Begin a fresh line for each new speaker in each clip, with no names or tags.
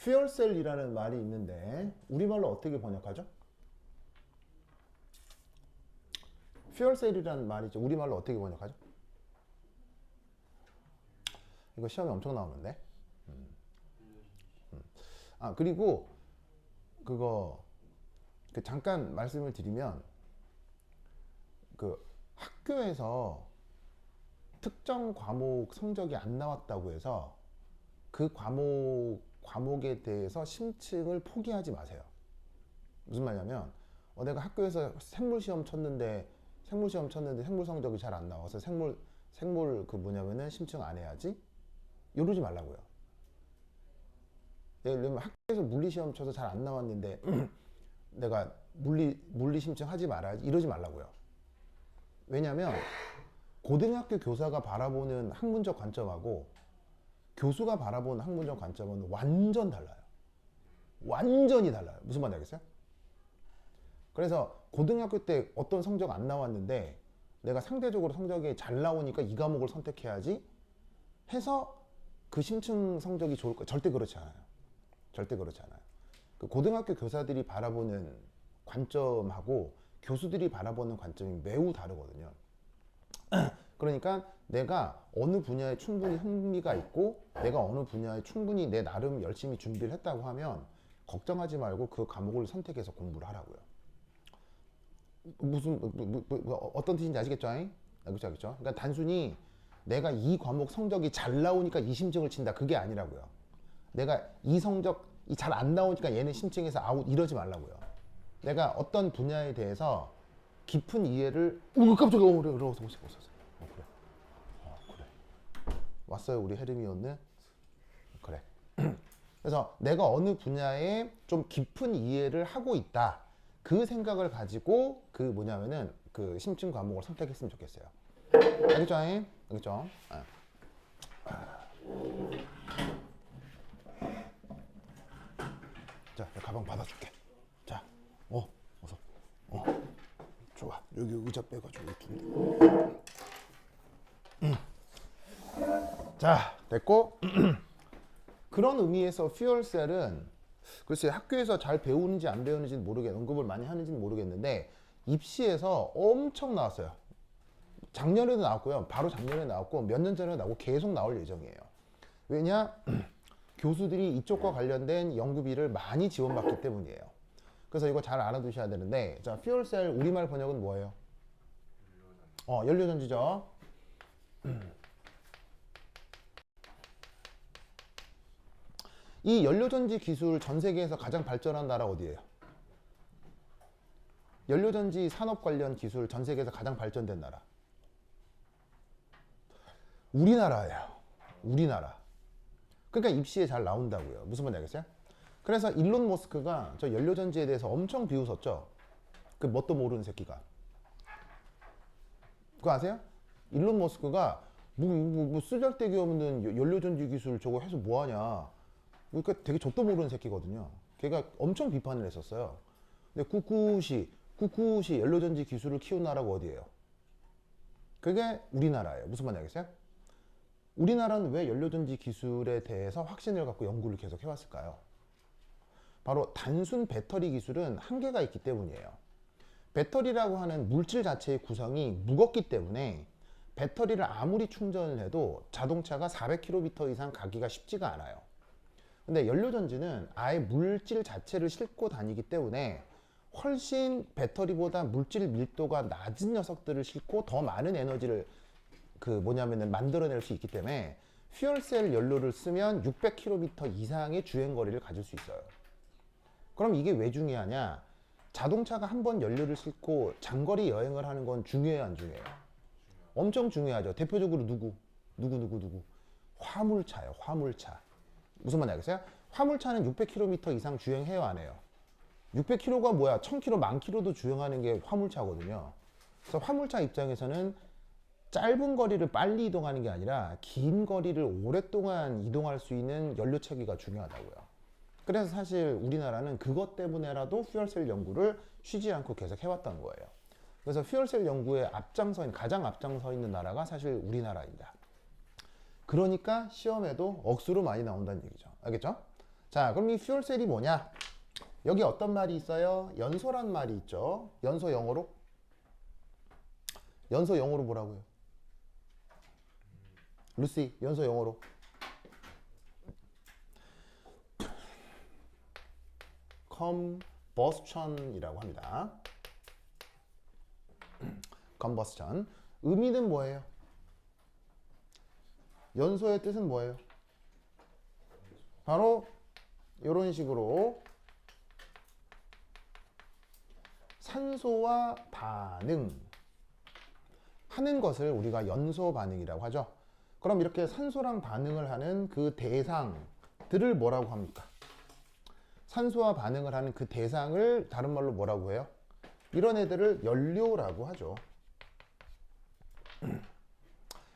fuelcel이라는 말이 있는데 우리말로 어떻게 번역하죠? fuelcel이라는 말이죠. 우리말로 어떻게 번역하죠? 이거 시험에 엄청 나오는데. 아, 그리고 그거 잠깐 말씀을 드리면 그 학교에서 특정 과목 성적이 안 나왔다고 해서 그 과목에 대해서 심층을 포기하지 마세요. 무슨 말이냐면 내가 학교에서 생물 시험 쳤는데 생물 성적이 잘 안 나와서 생물 그 뭐냐면은 심층 안 해야지 이러지 말라고요. 예를 들면 학교에서 물리 시험 쳐서 잘 안 나왔는데 내가 물리 심층 하지 말아야지 이러지 말라고요. 왜냐면 고등학교 교사가 바라보는 학문적 관점하고 교수가 바라보는 학문적 관점은 완전 달라요. 완전히 달라요. 무슨 말인지 알겠어요? 그래서 고등학교 때 어떤 성적 안 나왔는데 내가 상대적으로 성적이 잘 나오니까 이 과목을 선택해야지 해서 그 심층 성적이 좋을 거 절대 그렇지 않아요. 절대 그렇지 않아요. 그 고등학교 교사들이 바라보는 관점하고 교수들이 바라보는 관점이 매우 다르거든요. 그러니까 내가 어느 분야에 충분히 흥미가 있고 내가 어느 분야에 충분히 내 나름 열심히 준비를 했다고 하면 걱정하지 말고 그 과목을 선택해서 공부를 하라고요. 무슨 어떤 뜻인지 아시겠죠? 알겠죠? 그러니까 단순히 내가 이 과목 성적이 잘 나오니까 이 심증을 친다 그게 아니라고요. 내가 이 성적이 잘 안 나오니까 얘는 심증에서 아웃 이러지 말라고요. 내가 어떤 분야에 대해서 깊은 이해를 깜짝이야 그래 그래 왔어요 우리 헤르미온느 그래. 그래서 내가 어느 분야에 좀 깊은 이해를 하고 있다 그 생각을 가지고 그 뭐냐면은 그 심층 과목을 선택했으면 좋겠어요. 알겠죠? 알겠죠? 자, 가방 받아줄게. 자, 어서. 좋아. 여기 의자 빼가지고 두면 돼. 자, 됐고. 그런 의미에서 퓨얼셀은 글쎄 학교에서 잘 배우는지 안 배우는지는 모르겠는데 언급을 많이 하는지는 모르겠는데 입시에서 엄청 나왔어요. 작년에도 나왔고요. 바로 작년에 나왔고 몇 년 전에 나오고 계속 나올 예정이에요. 왜냐? 교수들이 이쪽과 관련된 연구비를 많이 지원받기 때문이에요. 그래서 이거 잘 알아두셔야 되는데 자, 퓨얼셀 우리말 번역은 뭐예요? 연료전지죠. 이 연료전지 기술 전 세계에서 가장 발전한 나라 어디예요? 연료전지 산업 관련 기술 전 세계에서 가장 발전된 나라 우리나라예요. 우리나라. 그러니까 입시에 잘 나온다고요. 무슨 말인지 알겠어요? 그래서 일론 머스크가 저 연료전지에 대해서 엄청 비웃었죠. 그 뭣도 모르는 새끼가. 그거 아세요? 일론 머스크가 뭐 쓰잘데기 없는 연료전지 기술 저거 해서 뭐하냐. 그러니까 되게 족도 모르는 새끼거든요. 걔가 엄청 비판을 했었어요. 근데 꿋꿋이 연료전지 기술을 키운 나라가 어디예요? 그게 우리나라예요. 무슨 말인지 알겠어요? 우리나라는 왜 연료전지 기술에 대해서 확신을 갖고 연구를 계속 해왔을까요? 바로 단순 배터리 기술은 한계가 있기 때문이에요. 배터리라고 하는 물질 자체의 구성이 무겁기 때문에 배터리를 아무리 충전을 해도 자동차가 400km 이상 가기가 쉽지가 않아요. 근데 연료전지는 아예 물질 자체를 싣고 다니기 때문에 훨씬 배터리보다 물질 밀도가 낮은 녀석들을 싣고 더 많은 에너지를 만들어낼 수 있기 때문에 퓨얼셀 연료를 쓰면 600km 이상의 주행거리를 가질 수 있어요. 그럼 이게 왜 중요하냐? 자동차가 한 번 연료를 싣고 장거리 여행을 하는 건 중요해요, 안 중요해요? 엄청 중요하죠. 대표적으로 누구? 화물차예요, 화물차. 무슨 말인지 알겠어요? 화물차는 600km 이상 주행해요, 안 해요? 600km가 뭐야? 1000km, 10,000km도 주행하는 게 화물차거든요. 그래서 화물차 입장에서는 짧은 거리를 빨리 이동하는 게 아니라 긴 거리를 오랫동안 이동할 수 있는 연료 체계가 중요하다고요. 그래서 사실 우리나라는 그것 때문에라도 퓨얼셀 연구를 쉬지 않고 계속 해왔던 거예요. 그래서 퓨얼셀 연구에 가장 앞장서 있는 나라가 사실 우리나라입니다. 그러니까 시험에도 억수로 많이 나온다는 얘기죠. 알겠죠? 자, 그럼 이 퓨얼셀이 뭐냐? 여기 어떤 말이 있어요? 연소란 말이 있죠. 연소 영어로? 연소 영어로 뭐라고요? 루시, 연소 영어로. combustion이라고 합니다. combustion. 의미는 뭐예요? 연소의 뜻은 뭐예요? 바로 이런 식으로 산소와 반응하는 것을 우리가 연소 반응이라고 하죠. 그럼 이렇게 산소랑 반응을 하는 그 대상들을 뭐라고 합니까? 산소와 반응을 하는 그 대상을 다른 말로 뭐라고 해요? 이런 애들을 연료라고 하죠.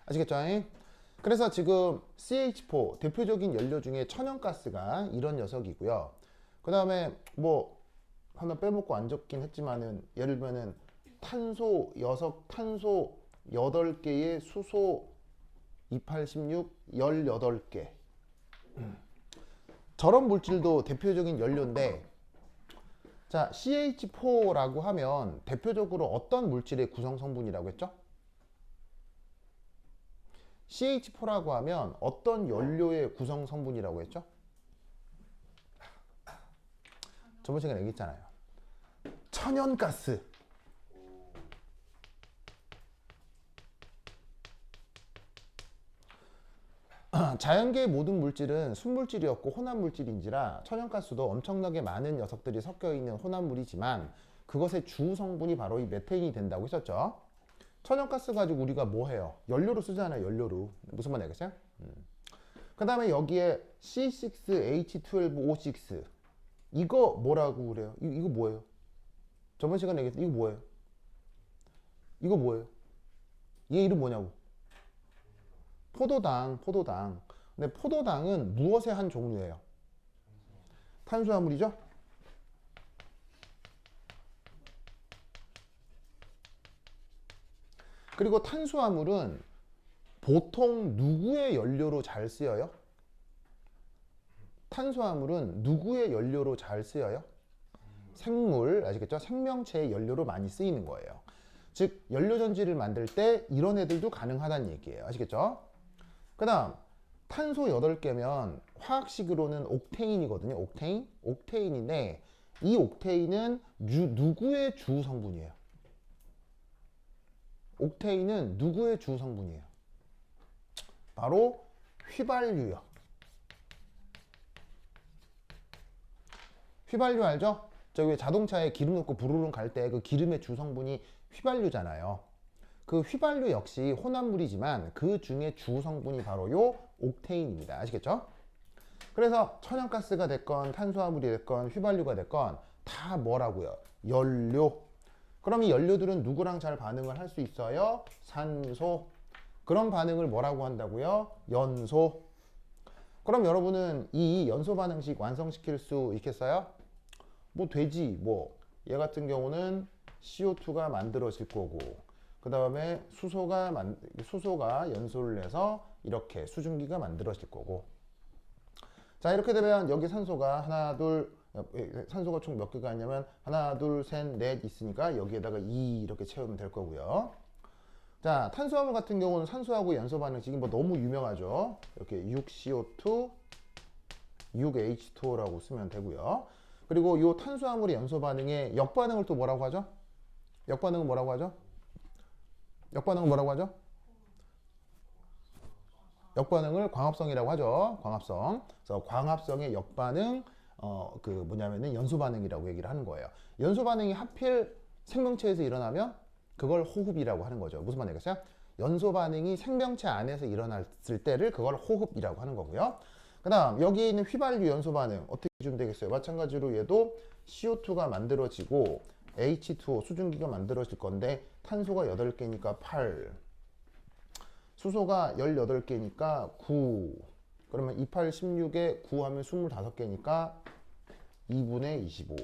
아시겠죠? 그래서 지금 CH4 대표적인 연료 중에 천연가스가 이런 녀석이고요. 그 다음에 뭐 하나 빼먹고 안 적긴 했지만은 예를 들면은 탄소 8개의 수소 2816 18개 저런 물질도 대표적인 연료인데, 자, CH4라고 하면 대표적으로 어떤 물질의 구성 성분이라고 했죠? CH4라고 하면 어떤 연료의 구성 성분이라고 했죠? 저번 시간에 얘기했잖아요. 천연가스. 자연계의 모든 물질은 순물질이었고 혼합물질인지라 천연가스도 엄청나게 많은 녀석들이 섞여 있는 혼합물이지만 그것의 주 성분이 바로 이 메테인이 된다고 했었죠. 천연가스 가지고 우리가 뭐 해요? 연료로 쓰잖아요. 연료로. 무슨 말 알겠어요? 그 다음에 여기에 C6H12O6 이거 뭐라고 그래요? 이거 뭐예요? 저번 시간에 얘기했던 이거 뭐예요? 이거 뭐예요? 얘 이름 뭐냐고? 포도당. 근데 포도당은 무엇의 한 종류예요? 탄수화물이죠? 그리고 탄수화물은 보통 누구의 연료로 잘 쓰여요? 탄수화물은 누구의 연료로 잘 쓰여요? 생물, 아시겠죠? 생명체의 연료로 많이 쓰이는 거예요. 즉 연료전지를 만들 때 이런 애들도 가능하다는 얘기예요. 아시겠죠? 그 다음 탄소 8개면 화학식으로는 옥테인이거든요. 옥테인인데 이 옥테인은 누구의 주 성분이에요? 옥테인은 누구의 주 성분이에요? 바로 휘발유요. 휘발유 알죠? 저기 자동차에 기름 넣고 부르릉 갈 때 그 기름의 주 성분이 휘발유잖아요. 그 휘발유 역시 혼합물이지만 그 중에 주 성분이 바로 요 옥테인입니다. 아시겠죠? 그래서 천연가스가 됐건 탄수화물이 됐건 휘발유가 됐건 다 뭐라고요? 연료. 그럼 이 연료들은 누구랑 잘 반응을 할 수 있어요? 산소. 그런 반응을 뭐라고 한다고요? 연소. 그럼 여러분은 이 연소 반응식 완성시킬 수 있겠어요? 뭐 되지. 뭐 얘 같은 경우는 CO2가 만들어질 거고 그 다음에 수소가 연소를 해서 이렇게 수증기가 만들어질 거고. 자, 이렇게 되면 여기 산소가 산소가 총 몇 개가 있냐면 하나, 둘, 셋, 넷 있으니까 여기에다가 2 이렇게 채우면 될 거고요. 자, 탄수화물 같은 경우는 산소하고 연소 반응식이 뭐 너무 유명하죠. 이렇게 6CO2, 6H2O라고 쓰면 되고요. 그리고 이 탄수화물의 연소 반응에 역반응을 또 뭐라고 하죠? 역반응은 뭐라고 하죠? 역반응을 광합성이라고 하죠. 광합성. 그래서 광합성의 역반응, 뭐냐면은 연소 반응이라고 얘기를 하는 거예요. 연소 반응이 하필 생명체에서 일어나면 그걸 호흡이라고 하는 거죠. 무슨 말이겠어요? 연소 반응이 생명체 안에서 일어났을 때를 그걸 호흡이라고 하는 거고요. 그 다음 여기에 있는 휘발유 연소 반응 어떻게 주면 되겠어요? 마찬가지로 얘도 CO2가 만들어지고 H2O 수증기가 만들어질 건데 탄소가 8개니까 8, 수소가 18개니까 9, 그러면 28, 16에 9 하면 25개니까 2분의 25.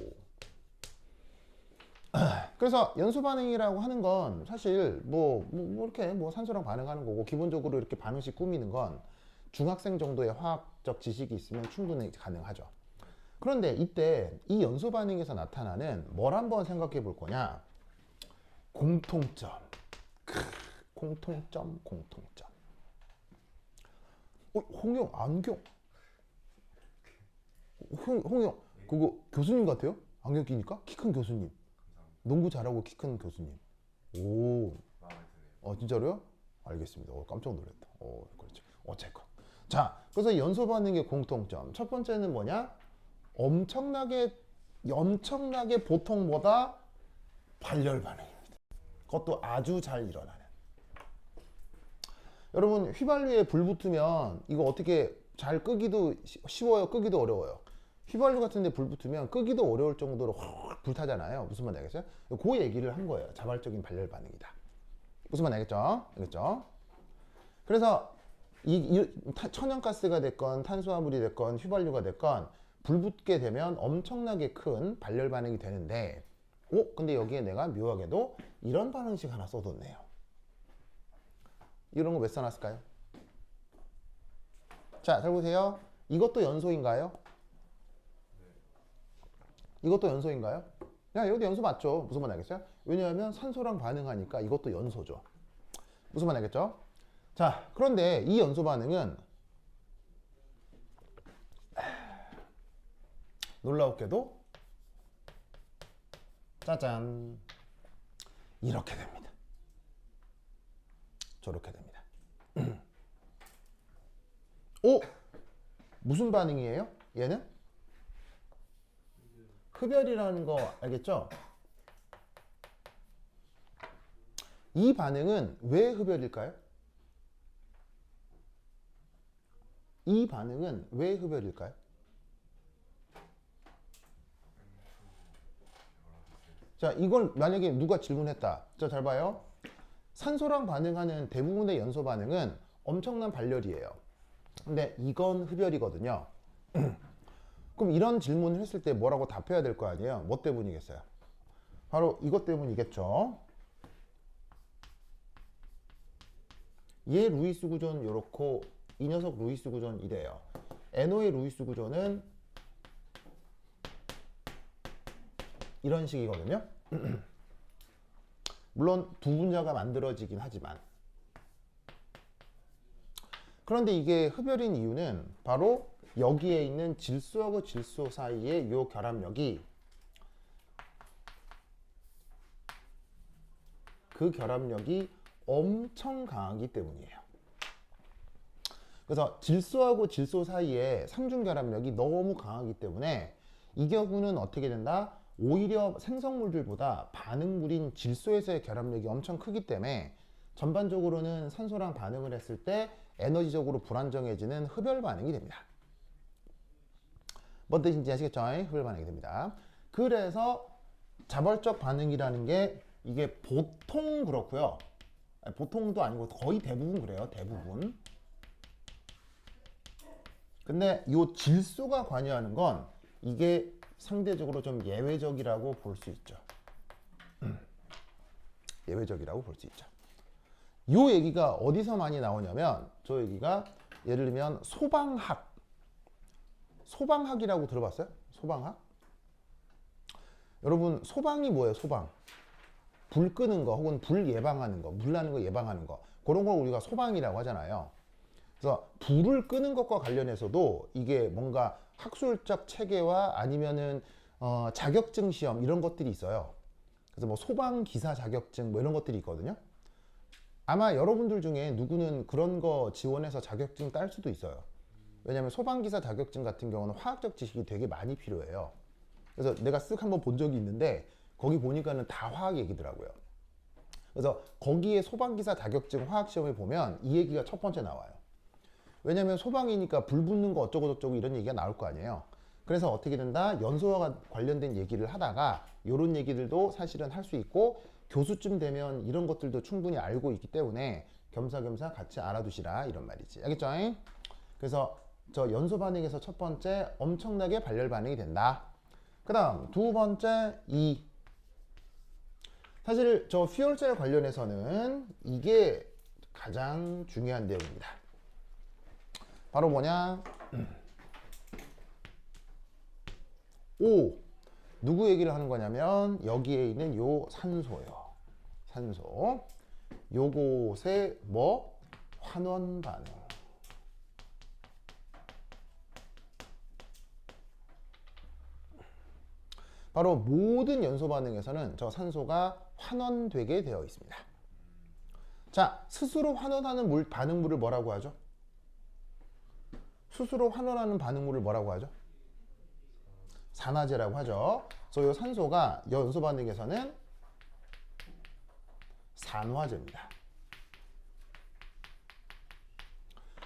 그래서 연소 반응이라고 하는 건 사실 이렇게 산소랑 반응하는 거고, 기본적으로 이렇게 반응식 꾸미는 건 중학생 정도의 화학적 지식이 있으면 충분히 가능하죠. 그런데 이때 이 연소 반응에서 나타나는 뭘 한번 생각해 볼 거냐? 공통점. 공통점. 홍영 안경. 홍영 그거 교수님 같아요? 안경 끼니까 키 큰 교수님. 농구 잘하고 키 큰 교수님. 오. 진짜로요? 알겠습니다. 깜짝 놀랐다. 그렇죠. 어쨌건. 자, 그래서 연소 반응의 공통점. 첫 번째는 뭐냐? 엄청나게 보통보다 발열 반응입니다. 그것도 아주 잘 일어나는. 여러분 휘발유에 불 붙으면 이거 어떻게 잘 끄기도 쉬워요, 끄기도 어려워요. 휘발유 같은 데 불 붙으면 끄기도 어려울 정도로 확 불타잖아요. 무슨 말 알겠어요? 그 얘기를 한 거예요. 자발적인 발열 반응이다. 무슨 말 알겠죠? 알겠죠? 그래서 이 천연가스가 됐건 탄수화물이 됐건 휘발유가 됐건 불 붙게 되면 엄청나게 큰 발열 반응이 되는데 근데 여기에 내가 묘하게도 이런 반응식 하나 써뒀네요. 이런 거 왜 써놨을까요? 자, 잘 보세요. 이것도 연소인가요? 이것도 연소인가요? 야, 이것도 연소 맞죠? 무슨 말 알겠어요? 왜냐하면 산소랑 반응하니까 이것도 연소죠. 무슨 말 알겠죠? 자, 그런데 이 연소 반응은 놀라웠게도 짜잔 이렇게 됩니다. 저렇게 됩니다. 무슨 반응이에요? 얘는? 흡열이라는 거 알겠죠? 이 반응은 왜 흡열일까요? 이 반응은 왜 흡열일까요? 자, 이걸 만약에 누가 질문했다. 자, 잘 봐요. 산소랑 반응하는 대부분의 연소 반응은 엄청난 발열이에요. 근데 이건 흡열이거든요. 그럼 이런 질문을 했을 때 뭐라고 답해야 될 거 아니에요? 뭐 때문이겠어요? 바로 이것 때문이겠죠. 얘 루이스 구조는 이렇고 이 녀석 루이스 구조는 이래요. NO의 루이스 구조는 이런 식이거든요. 물론 두 분자가 만들어지긴 하지만 그런데 이게 흡열인 이유는 바로 여기에 있는 질소하고 질소 사이의 요 결합력이 그 결합력이 엄청 강하기 때문이에요. 그래서 질소하고 질소 사이에 상중 결합력이 너무 강하기 때문에 이 경우는 어떻게 된다? 오히려 생성물들보다 반응물인 질소에서의 결합력이 엄청 크기 때문에 전반적으로는 산소랑 반응을 했을 때 에너지적으로 불안정해지는 흡열 반응이 됩니다. 뭔 뜻인지 아시겠죠? 흡열 반응이 됩니다. 그래서 자발적 반응이라는 게 이게 보통 그렇고요. 보통도 아니고 거의 대부분 그래요. 대부분. 근데 이 질소가 관여하는 건 이게 상대적으로 좀 예외적이라고 볼 수 있죠. 예외적이라고 볼 수 있죠. 이 얘기가 어디서 많이 나오냐면 저 얘기가 예를 들면 소방학이라고 들어봤어요? 소방학? 여러분 소방이 뭐예요? 소방. 불 끄는 거 혹은 불 예방하는 거, 물 나는 거 예방하는 거 그런 걸 우리가 소방이라고 하잖아요. 그래서 불을 끄는 것과 관련해서도 이게 뭔가 학술적 체계와 아니면은 자격증 시험 이런 것들이 있어요. 그래서 뭐 소방기사 자격증 뭐 이런 것들이 있거든요. 아마 여러분들 중에 누구는 그런 거 지원해서 자격증 딸 수도 있어요. 왜냐하면 소방기사 자격증 같은 경우는 화학적 지식이 되게 많이 필요해요. 그래서 내가 쓱 한번 본 적이 있는데 거기 보니까는 다 화학 얘기더라고요. 그래서 거기에 소방기사 자격증 화학시험에 보면 이 얘기가 첫 번째 나와요. 왜냐면 소방이니까 불 붙는 거 어쩌고 저쩌고 이런 얘기가 나올 거 아니에요. 그래서 어떻게 된다? 연소와 관련된 얘기를 하다가 이런 얘기들도 사실은 할 수 있고 교수쯤 되면 이런 것들도 충분히 알고 있기 때문에 겸사겸사 같이 알아두시라 이런 말이지. 알겠죠? 그래서 저 연소 반응에서 첫 번째 엄청나게 발열 반응이 된다. 그 다음 두 번째 사실 저 퓨얼셀 관련해서는 이게 가장 중요한 내용입니다. 바로 뭐냐? O. 누구 얘기를 하는 거냐면 여기에 있는 요 산소요. 산소. 요곳의 뭐? 환원 반응. 바로 모든 연소 반응에서는 저 산소가 환원되게 되어 있습니다. 자, 스스로 환원하는 반응물을 뭐라고 하죠? 스스로 환원하는 반응물을 뭐라고 하죠? 산화제라고 하죠. 그래서 이 산소가 연소 반응에서는 산화제입니다.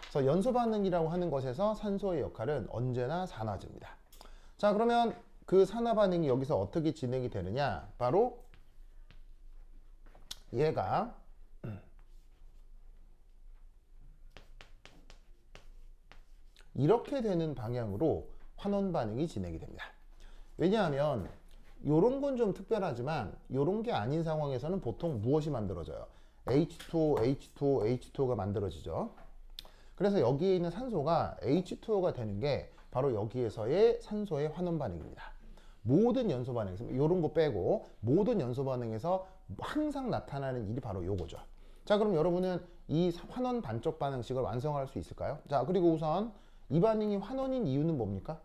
그래서 연소 반응이라고 하는 것에서 산소의 역할은 언제나 산화제입니다. 자, 그러면 그 산화 반응이 여기서 어떻게 진행이 되느냐? 바로 얘가 이렇게 되는 방향으로 환원 반응이 진행이 됩니다. 왜냐하면 요런 건 좀 특별하지만 요런 게 아닌 상황에서는 보통 무엇이 만들어져요? H2O, H2O, H2O가 만들어지죠. 그래서 여기에 있는 산소가 H2O가 되는 게 바로 여기에서의 산소의 환원 반응입니다. 모든 연소 반응에서 요런 거 빼고 모든 연소 반응에서 항상 나타나는 일이 바로 요거죠. 자, 그럼 여러분은 이 환원 반쪽 반응식을 완성할 수 있을까요? 자, 그리고 우선 이 반응이 환원인 이유는 뭡니까?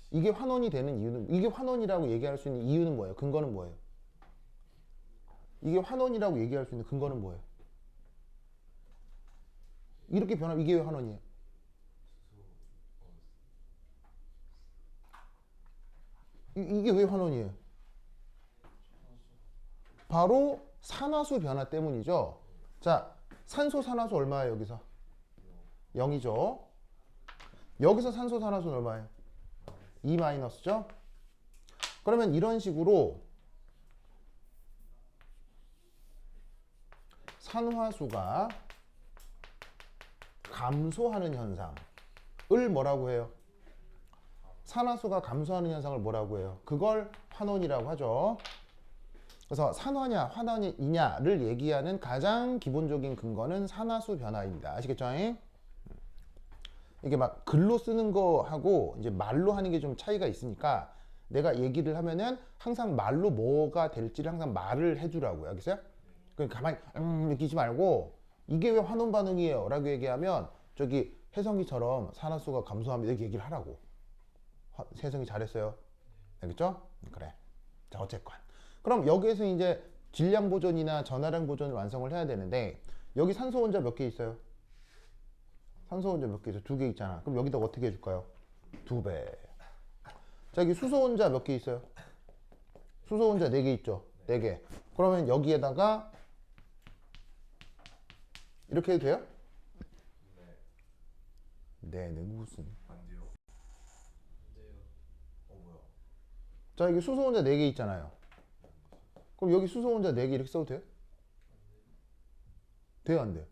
이게 환원이 되는 이유는, 이게 환원이라고 얘기할 수 있는 이유는 뭐예요? 근거는 뭐예요? 이게 환원이라고 얘기할 수 있는 근거는 뭐예요? 이렇게 변하면 이게 왜 환원이에요? 이게 왜 환원이에요? 바로 산화수 변화 때문이죠. 자, 산소 산화수 얼마예요 여기서? 0이죠. 여기서 산소 산화수는 얼마예요? 2 마이너스죠. 그러면 이런 식으로 산화수가 감소하는 현상을 뭐라고 해요? 산화수가 감소하는 현상을 뭐라고 해요? 그걸 환원이라고 하죠. 그래서 산화냐 환원이냐를 얘기하는 가장 기본적인 근거는 산화수 변화입니다. 아시겠죠? 이게 막 글로 쓰는 거하고 이제 말로 하는 게 좀 차이가 있으니까 내가 얘기를 하면은 항상 말로 뭐가 될지를 항상 말을 해주라고요. 알겠어요? 그냥 가만히 느끼지 말고 이게 왜 환원 반응이에요? 라고 얘기하면 저기 혜성이처럼 산화수가 감소하면 이렇게 얘기를 하라고. 혜성이 잘했어요. 알겠죠? 그래. 자, 어쨌건. 그럼 여기에서 이제 질량 보존이나 전하량 보존을 완성을 해야 되는데 여기 산소 혼자 몇 개 있어요? 산소 혼자 몇 개 있어요? 2개 있잖아. 그럼 여기다 어떻게 해줄까요? 2배. 자, 여기 수소 혼자 몇 개 있어요? 수소 혼자 4개 있죠? 4개. 그러면 여기에다가 이렇게 해도 돼요? 네는 무슨?
안 돼요. 뭐야?
자, 여기 수소 혼자 4개 있잖아요. 그럼 여기 수소 혼자 4개 이렇게 써도 돼요? 돼요, 안 돼요?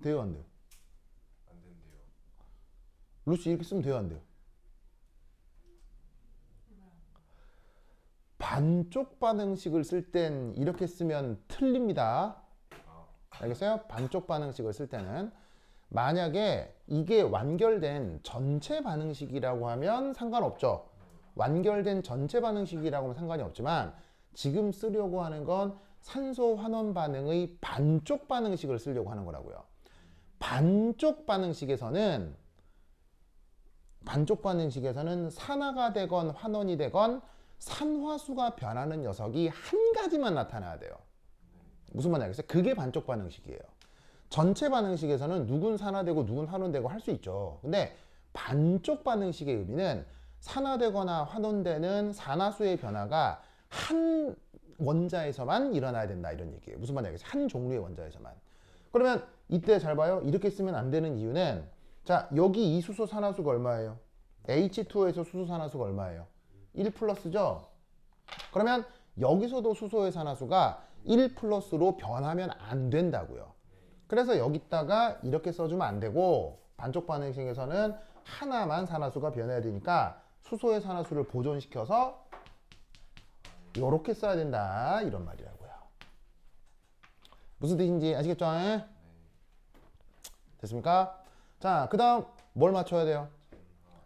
돼요, 안 돼요?
안 된대요.
루시 이렇게 쓰면 돼요, 안 돼요? 반쪽 반응식을 쓸 땐 이렇게 쓰면 틀립니다. 알겠어요? 반쪽 반응식을 쓸 때는 만약에 이게 완결된 전체 반응식이라고 하면 상관없죠. 완결된 전체 반응식이라고 하면 상관이 없지만 지금 쓰려고 하는 건 산소 환원 반응의 반쪽 반응식을 쓰려고 하는 거라고요. 반쪽 반응식에서는 산화가 되건 환원이 되건 산화수가 변하는 녀석이 한 가지만 나타나야 돼요. 무슨 말인지 알겠어요? 그게 반쪽 반응식이에요. 전체 반응식에서는 누군 산화되고 누군 환원되고 할 수 있죠. 근데 반쪽 반응식의 의미는 산화되거나 환원되는 산화수의 변화가 한 원자에서만 일어나야 된다 이런 얘기예요. 무슨 말인지 알겠어요? 한 종류의 원자에서만. 그러면 이때 잘 봐요. 이렇게 쓰면 안 되는 이유는 자, 여기 이 수소 산화수가 얼마예요? H2O에서 수소 산화수가 얼마예요? 1 플러스죠? 그러면 여기서도 수소의 산화수가 1 플러스로 변하면 안 된다고요. 그래서 여기다가 이렇게 써주면 안 되고 반쪽 반응식에서는 하나만 산화수가 변해야 되니까 수소의 산화수를 보존시켜서 이렇게 써야 된다 이런 말이라고요. 무슨 뜻인지 아시겠죠? 됐습니까? 자, 그 다음 뭘 맞춰야 돼요?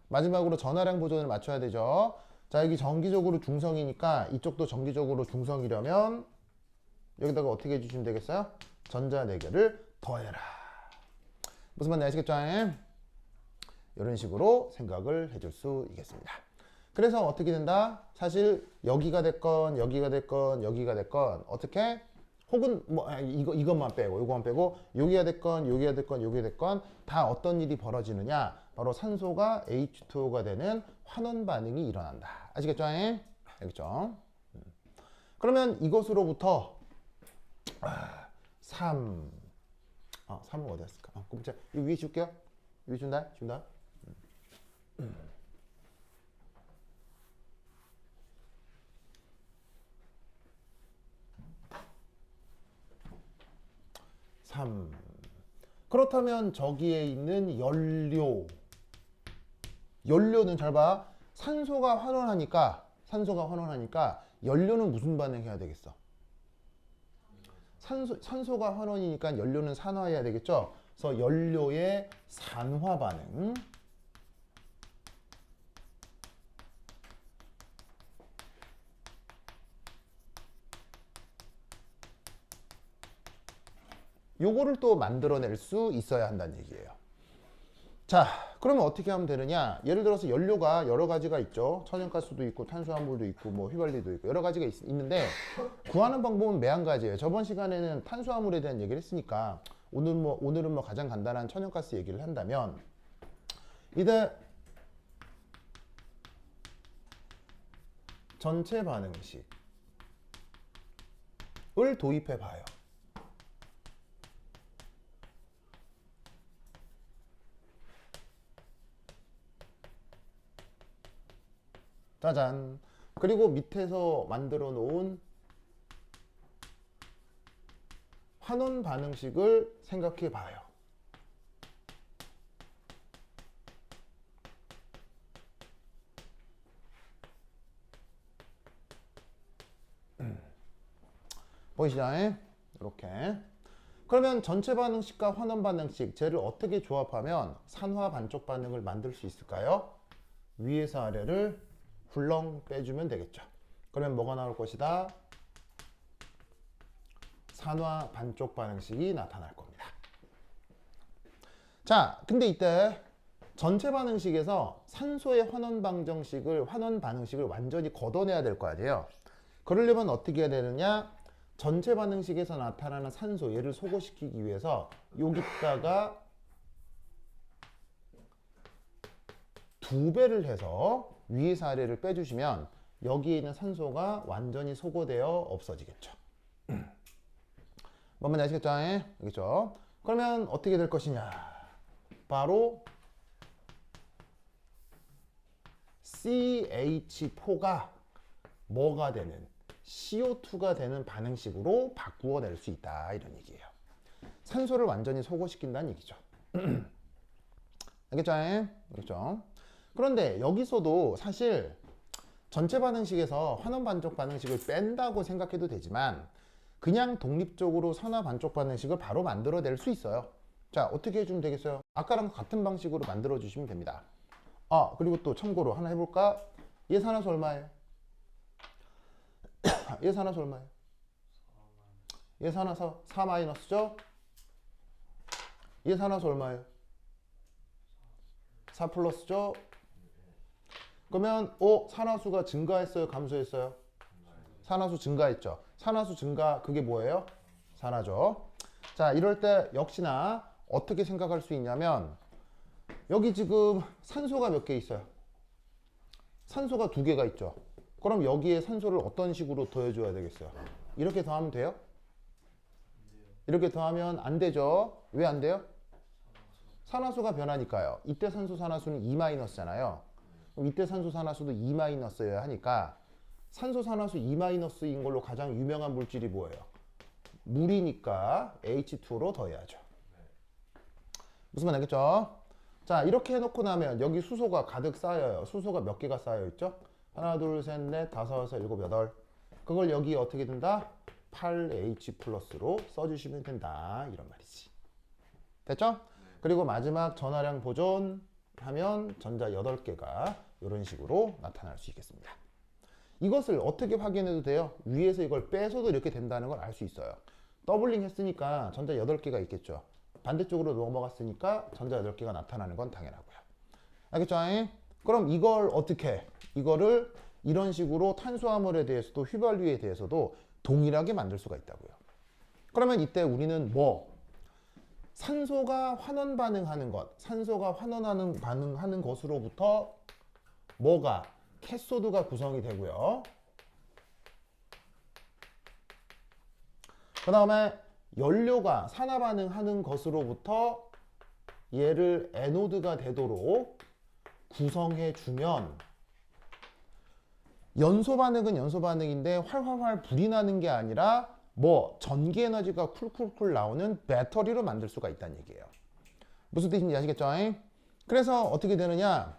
마지막으로 전하량 보존을 맞춰야 되죠. 자, 여기 정기적으로 중성이니까 이쪽도 정기적으로 중성이려면 여기다가 어떻게 해주시면 되겠어요? 전자 4개를 더해라. 무슨 말인지 아시겠죠? 이런 식으로 생각을 해줄 수 있겠습니다. 그래서 어떻게 된다? 사실 여기가 됐건 여기가 됐건 여기가 됐건 어떻게? 혹은 뭐 이것만 빼고 이것만 빼고 여기가 됐건 여기가 됐건 여기가 됐건 다 어떤 일이 벌어지느냐? 바로 산소가 H2O가 되는 환원 반응이 일어난다. 아시겠죠? 알겠죠? 그러면 이것으로부터 3 3은 어디 갔을까? 그럼 제가 이 위에 줄게요. 위에 준다. 3. 그렇다면 저기에 있는 연료는 잘 봐. 산소가 환원하니까 연료는 무슨 반응해야 되겠어? 산소가 환원이니까 연료는 산화해야 되겠죠? 그래서 연료의 산화 반응. 요거를 또 만들어낼 수 있어야 한다는 얘기예요. 자, 그러면 어떻게 하면 되느냐? 예를 들어서 연료가 여러 가지가 있죠. 천연가스도 있고 탄수화물도 있고 뭐 휘발유도 있고 여러 가지가 있는데 구하는 방법은 매한 가지예요. 저번 시간에는 탄수화물에 대한 얘기를 했으니까 오늘은 뭐 가장 간단한 천연가스 얘기를 한다면 이제 전체 반응식을 도입해 봐요. 짜잔. 그리고 밑에서 만들어 놓은 환원 반응식을 생각해 봐요. 보이시죠? 이렇게. 그러면 전체 반응식과 환원 반응식, 쟤를 어떻게 조합하면 산화 반쪽 반응을 만들 수 있을까요? 위에서 아래를 훌렁 빼주면 되겠죠. 그러면 뭐가 나올 것이다? 산화 반쪽 반응식이 나타날 겁니다. 자, 근데 이때 전체 반응식에서 산소의 환원 반응식을 완전히 걷어내야 될 거 아니에요. 그러려면 어떻게 해야 되느냐? 전체 반응식에서 나타나는 산소, 얘를 소거시키기 위해서 여기다가 2배를 해서 위에서 아래를 빼주시면 여기에 있는 산소가 완전히 소거되어 없어지겠죠. 뭔 말인지 아시겠죠? 알겠죠? 그러면 어떻게 될 것이냐? 바로 CH4가 뭐가 되는? CO2가 되는 반응식으로 바꾸어낼 수 있다. 이런 얘기예요. 산소를 완전히 소거시킨다는 얘기죠. 알겠죠? 알겠죠? 그런데 여기서도 사실 전체 반응식에서 환원 반쪽 반응식을 뺀다고 생각해도 되지만 그냥 독립적으로 산화 반쪽 반응식을 바로 만들어낼 수 있어요. 자, 어떻게 해주면 되겠어요? 아까랑 같은 방식으로 만들어 주시면 됩니다. 그리고 또 참고로 하나 해볼까? 예산화수 얼마예요? 예산화수 얼마예요? 예산화수 4-죠? 예산화수 얼마예요? 4 플러스죠? 그러면 산화수가 증가했어요? 감소했어요? 산화수 증가했죠. 산화수 증가, 그게 뭐예요? 산화죠. 자, 이럴 때 역시나 어떻게 생각할 수 있냐면 여기 지금 산소가 몇 개 있어요? 산소가 2개가 있죠. 그럼 여기에 산소를 어떤 식으로 더해줘야 되겠어요? 이렇게 더하면 돼요? 이렇게 더하면 안 되죠. 왜 안 돼요? 산화수가 변하니까요. 이때 산소 산화수는 2-잖아요. 그럼 이때 산소 산화수도 2-여야 하니까 산소 산화수 2-인 걸로 가장 유명한 물질이 뭐예요? 물이니까 H2로 더해야죠. 무슨 말 알겠죠? 자, 이렇게 해놓고 나면 여기 수소가 가득 쌓여요. 수소가 몇 개가 쌓여있죠? 하나, 둘, 셋, 넷, 다섯, 여섯, 일곱, 여덟. 그걸 여기 어떻게 된다? 8H 플러스로 써주시면 된다. 이런 말이지. 됐죠? 그리고 마지막 전하량 보존 하면 전자 8개가 이런 식으로 나타날 수 있겠습니다. 이것을 어떻게 확인해도 돼요? 위에서 이걸 빼서도 이렇게 된다는 걸 알 수 있어요. 더블링 했으니까 전자 8개가 있겠죠. 반대쪽으로 넘어갔으니까 전자 8개가 나타나는 건 당연하고요. 알겠죠? 그럼 이걸 어떻게, 이거를 이런 식으로 탄수화물에 대해서도 휘발유에 대해서도 동일하게 만들 수가 있다고요. 그러면 이때 우리는 뭐? 산소가 환원 반응하는 것, 산소가 환원하는 반응하는 것으로부터 뭐가? 캐소드가 구성이 되고요. 그 다음에 연료가 산화 반응하는 것으로부터 얘를 에노드가 되도록 구성해 주면 연소 반응은 연소 반응인데 활활활 불이 나는 게 아니라 뭐 전기 에너지가 쿨쿨쿨 나오는 배터리로 만들 수가 있다는 얘기예요. 무슨 뜻인지 아시겠죠? 그래서 어떻게 되느냐?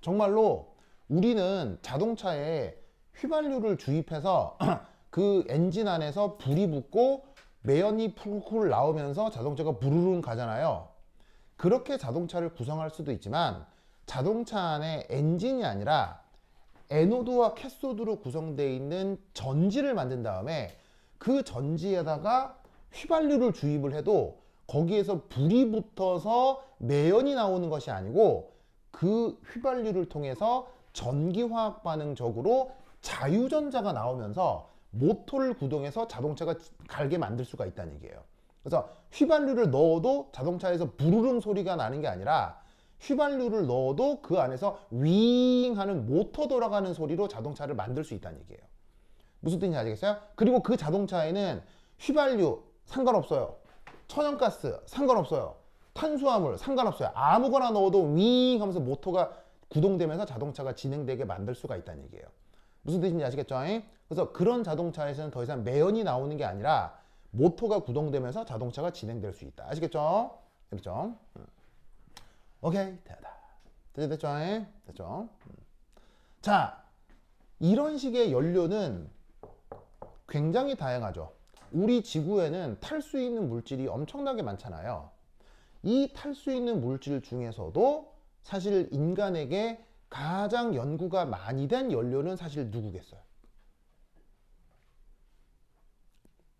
정말로 우리는 자동차에 휘발유를 주입해서 그 엔진 안에서 불이 붙고 매연이 쿨쿨 나오면서 자동차가 부르릉 가잖아요. 그렇게 자동차를 구성할 수도 있지만 자동차 안에 엔진이 아니라 에노드와 캐소드로 구성되어 있는 전지를 만든 다음에 그 전지에다가 휘발유를 주입을 해도 거기에서 불이 붙어서 매연이 나오는 것이 아니고 그 휘발유를 통해서 전기화학 반응적으로 자유전자가 나오면서 모터를 구동해서 자동차가 갈게 만들 수가 있다는 얘기예요. 그래서 휘발유를 넣어도 자동차에서 부르릉 소리가 나는 게 아니라 휘발유를 넣어도 그 안에서 윙 하는 모터 돌아가는 소리로 자동차를 만들 수 있다는 얘기예요. 무슨 뜻인지 아시겠어요? 그리고 그 자동차에는 휘발유 상관없어요. 천연가스 상관없어요. 탄수화물 상관없어요. 아무거나 넣어도 윙 하면서 모터가 구동되면서 자동차가 진행되게 만들 수가 있다는 얘기예요. 무슨 뜻인지 아시겠죠? 그래서 그런 자동차에서는 더 이상 매연이 나오는 게 아니라 모터가 구동되면서 자동차가 진행될 수 있다. 아시겠죠? 됐죠? 오케이, 됐죠? 됐죠? 자, 이런 식의 연료는 굉장히 다양하죠. 우리 지구에는 탈 수 있는 물질이 엄청나게 많잖아요. 이 탈 수 있는 물질 중에서도 사실 인간에게 가장 연구가 많이 된 연료는 사실 누구겠어요?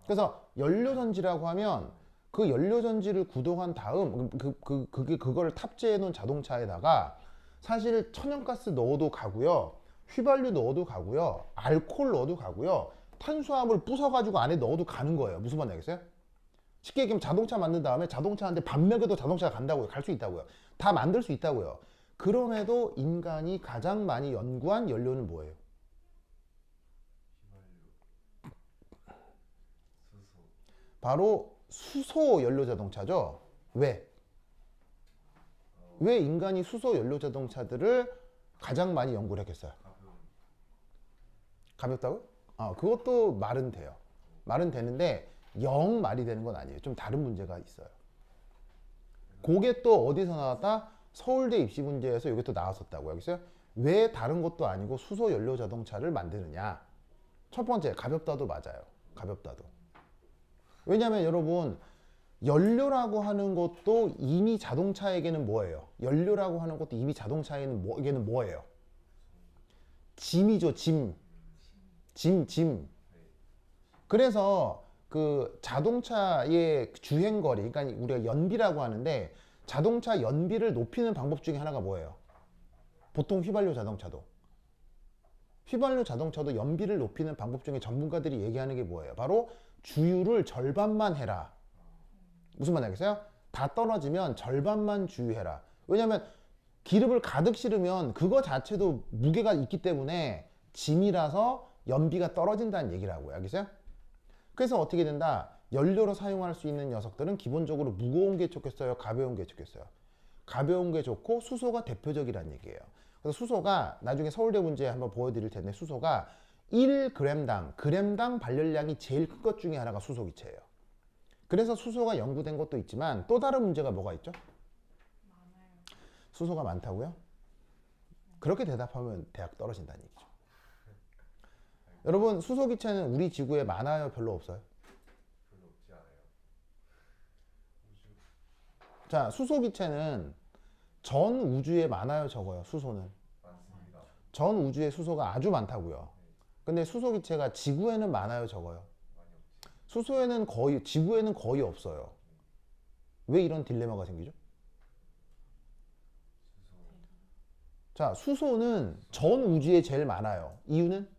그래서 연료전지라고 하면 그 연료전지를 구동한 다음 그걸 탑재해 놓은 자동차에다가 사실 천연가스 넣어도 가고요, 휘발유 넣어도 가고요, 알코올 넣어도 가고요, 탄수화물 부숴가지고 안에 넣어도 가는 거예요. 무슨 말인지 알겠어요? 쉽게 얘기하면 자동차 만든 다음에 자동차한테 밥 먹여도 자동차가 간다고요. 갈 수 있다고요. 다 만들 수 있다고요. 그럼에도 인간이 가장 많이 연구한 연료는 뭐예요? 바로 수소 연료 자동차죠. 왜? 왜 인간이 수소 연료 자동차들을 가장 많이 연구를 했겠어요? 가볍다고? 그것도 말은 돼요. 말은 되는데 영 말이 되는 건 아니에요. 좀 다른 문제가 있어요. 그게 또 어디서 나왔다? 서울대 입시 문제에서 이게 또 나왔었다고요. 그래서 왜 다른 것도 아니고 수소 연료 자동차를 만드느냐? 첫 번째, 가볍다도 맞아요. 가볍다도. 왜냐하면 여러분, 연료라고 하는 것도 이미 자동차에게는 뭐예요? 연료라고 하는 것도 이미 자동차에게는 뭐예요? 짐이죠, 짐. 짐. 그래서 그 자동차의 주행거리, 그러니까 우리가 연비라고 하는데 자동차 연비를 높이는 방법 중에 하나가 뭐예요? 보통 휘발유 자동차도 연비를 높이는 방법 중에 전문가들이 얘기하는 게 뭐예요? 바로 주유를 절반만 해라. 무슨 말인지 알겠어요? 다 떨어지면 절반만 주유해라. 왜냐하면 기름을 가득 실으면 그거 자체도 무게가 있기 때문에 짐이라서 연비가 떨어진다는 얘기라고요. 알겠어요? 그래서 어떻게 된다? 연료로 사용할 수 있는 녀석들은 기본적으로 무거운 게 좋겠어요? 가벼운 게 좋겠어요? 가벼운 게 좋고 수소가 대표적이라는 얘기예요. 그래서 수소가 나중에 서울대 문제 한번 보여드릴 텐데 수소가 1g당 발열량이 제일 큰 것 중에 하나가 수소기체예요. 그래서 수소가 연구된 것도 있지만 또 다른 문제가 뭐가 있죠? 많아요. 수소가 많다고요? 그렇게 대답하면 대학 떨어진다는 얘기죠. 여러분, 수소기체는 우리 지구에 많아요? 별로 없어요?
별로 없지 않아요.
자, 수소기체는 전 우주에 많아요, 적어요? 수소는?
많습니다.
전 우주에 수소가 아주 많다고요. 근데 수소 기체가 지구에는 많아요, 적어요?
많이 없지.
수소에는 거의, 지구에는 거의 없어요. 왜 이런 딜레마가 생기죠?
수소.
자, 수소는 전 우주에 제일 많아요. 이유는?